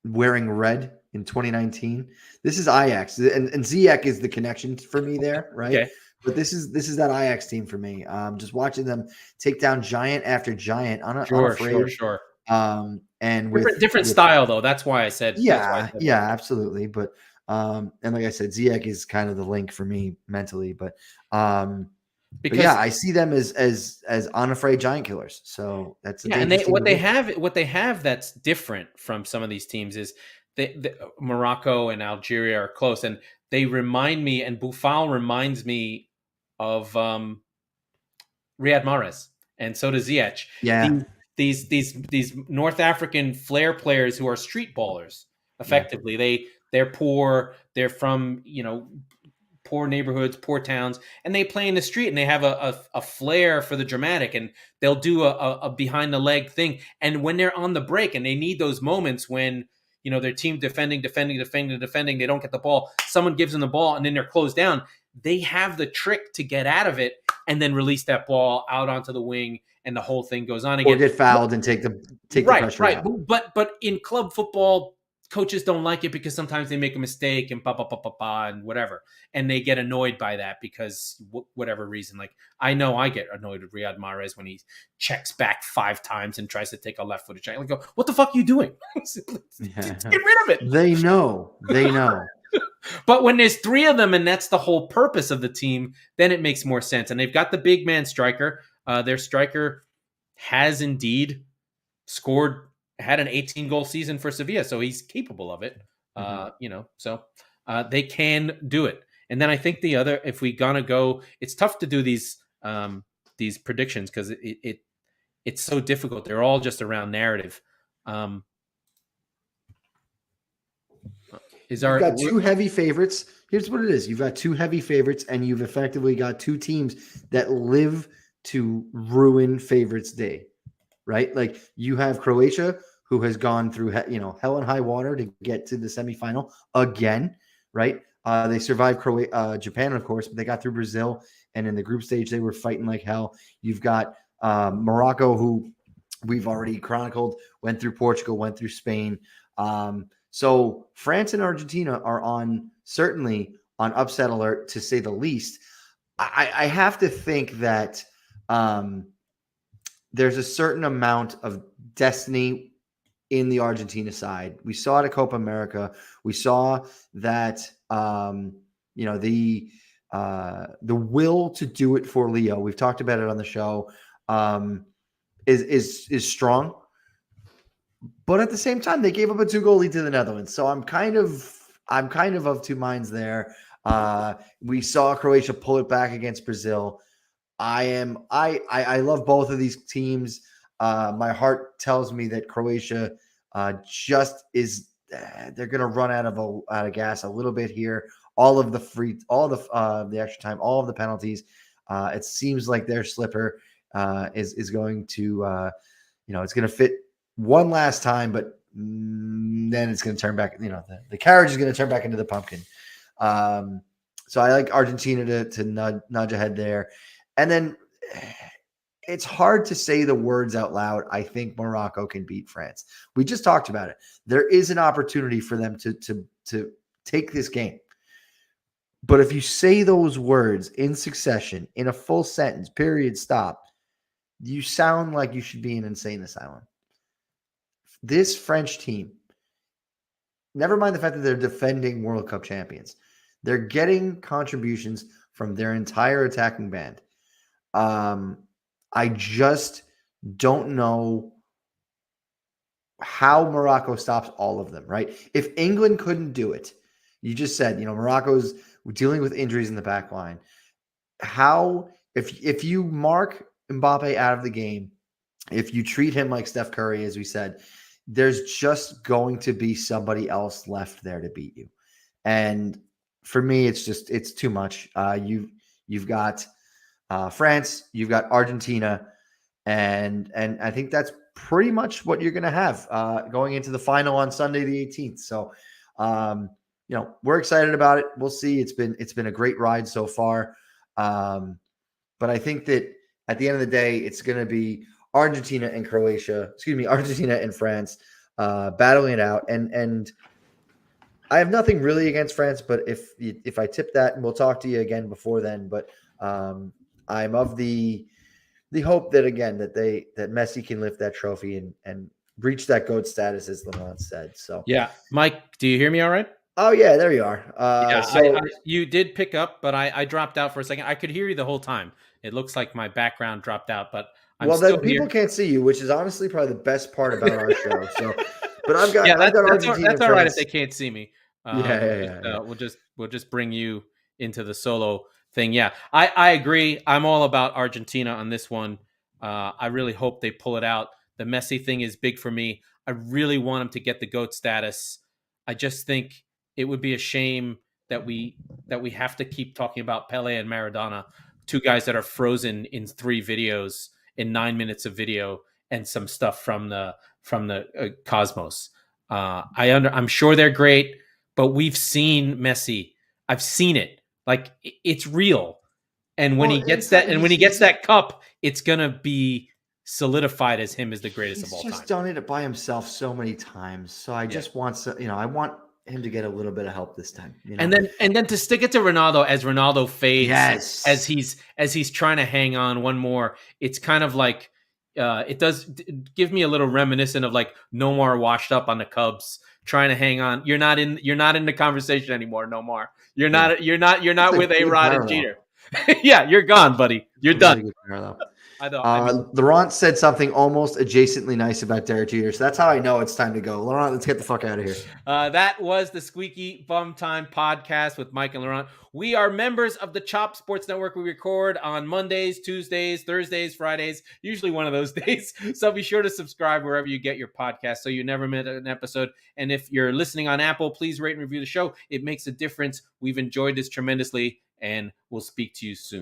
wearing red in 2019. This is Ajax, and Ziyech is the connection for me there, right? Okay. But this is that Ajax team for me. Just watching them take down giant after giant. Sure. And different style though. That's why I said. Absolutely. But and like I said, Ziyech is kind of the link for me mentally. But I see them as unafraid giant killers. So that's what they have that's different from some of these teams is Morocco and Algeria are close, and they remind me, and Boufal reminds me of Riyad Mahrez, and so does Ziyech. Yeah. These North African flair players who are street ballers, effectively. Yeah. They're poor. They're from poor neighborhoods, poor towns, and they play in the street, and they have a flair for the dramatic, and they'll do a behind the leg thing. And when they're on the break, and they need those moments when their team defending, they don't get the ball. Someone gives them the ball, and then they're closed down. They have the trick to get out of it and then release that ball out onto the wing, and the whole thing goes on again. Or get fouled and take the pressure out. But in club football, coaches don't like it because sometimes they make a mistake and and whatever, and they get annoyed by that because whatever reason. Like I know I get annoyed with Riyad Mahrez when he checks back 5 times and tries to take a left-footed shot. I go, what the fuck are you doing? Get rid of it. They know. But when there's 3 of them and that's the whole purpose of the team, then it makes more sense. And they've got the big man striker. Their striker has indeed had an 18-goal season for Sevilla, so he's capable of it. So they can do it. And then I think the other, if we gonna go, it's tough to do these predictions because it's so difficult. They're all just around narrative. You've got 2 heavy favorites. Here's what it is. You've got 2 heavy favorites, and you've effectively got 2 teams that live to ruin favorites' day, right? Like you have Croatia, who has gone through, hell and high water to get to the semifinal again, right? They survived Japan, of course, but they got through Brazil, and in the group stage, they were fighting like hell. You've got Morocco, who we've already chronicled, went through Portugal, went through Spain. So France and Argentina are certainly on upset alert, to say the least. I have to think that there's a certain amount of destiny in the Argentina side. We saw it at Copa America. We saw that the will to do it for Leo. We've talked about it on the show. Is strong, but at the same time, they gave up a 2-goal lead to the Netherlands. So I'm kind of two minds there. We saw Croatia pull it back against Brazil. I love both of these teams. My heart tells me that Croatia they're going to run out of gas a little bit here. All of the extra time, all of the penalties. It seems like their slipper is going to, it's going to fit one last time, but then it's going to turn back. The carriage is going to turn back into the pumpkin. So I like Argentina to nudge ahead there. And then it's hard to say the words out loud. I think Morocco can beat France. We just talked about it. There is an opportunity for them to take this game. But if you say those words in succession, in a full sentence, period, stop, you sound like you should be in an insane asylum. This French team, never mind the fact that they're defending World Cup champions, they're getting contributions from their entire attacking band. I just don't know how Morocco stops all of them, right? If England couldn't do it, you just said, Morocco's dealing with injuries in the back line. How, if you mark Mbappe out of the game, if you treat him like Steph Curry, as we said, there's just going to be somebody else left there to beat you. And for me, it's too much. You've got France, you've got Argentina, and I think that's pretty much what you're going to have going into the final on Sunday the 18th. So, we're excited about it. We'll see. It's been a great ride so far, but I think that at the end of the day, it's going to be Argentina and France battling it out, and I have nothing really against France, but if I tip that, and we'll talk to you again before then, but I'm of the hope that again that Messi can lift that trophy and reach that GOAT status, as Laurent said. So yeah, Mike, do you hear me all right? Oh yeah, there you are. You did pick up, but I dropped out for a second. I could hear you the whole time. It looks like my background dropped out, but people can't see you, which is honestly probably the best part about our show. So, but I've got Argentina. That's all right if they can't see me. Yeah. We'll just bring you into the solo thing. Yeah, I agree. I'm all about Argentina on this one. I really hope they pull it out. The Messi thing is big for me. I really want him to get the GOAT status. I just think it would be a shame that we have to keep talking about Pele and Maradona, two guys that are frozen in 3 videos in 9 minutes of video and some stuff from the Cosmos. I'm sure they're great, but we've seen Messi. I've seen it. Like, it's real. And when he gets that cup, it's gonna be solidified as him as the greatest of all time. He's just done it by himself so many times. So I just want I want him to get a little bit of help this time. And then to stick it to Ronaldo as Ronaldo fades, yes, as he's trying to hang on one more. It's kind of like it does give me a little reminiscent of like Nomar washed up on the Cubs trying to hang on. You're not in the conversation anymore, Nomar. You're not with A-Rod and Jeter. Yeah, you're gone, buddy. You're done. Laurent said something almost adjacently nice about Derek Jeter, so that's how I know it's time to go. Laurent, let's get the fuck out of here. That was the Squeaky Bum Time Podcast with Mike and Laurent. We are members of the Chop Sports Network. We record on Mondays, Tuesdays, Thursdays, Fridays, usually one of those days. So be sure to subscribe wherever you get your podcast so you never miss an episode. And if you're listening on Apple, please rate and review the show. It makes a difference. We've enjoyed this tremendously, and we'll speak to you soon.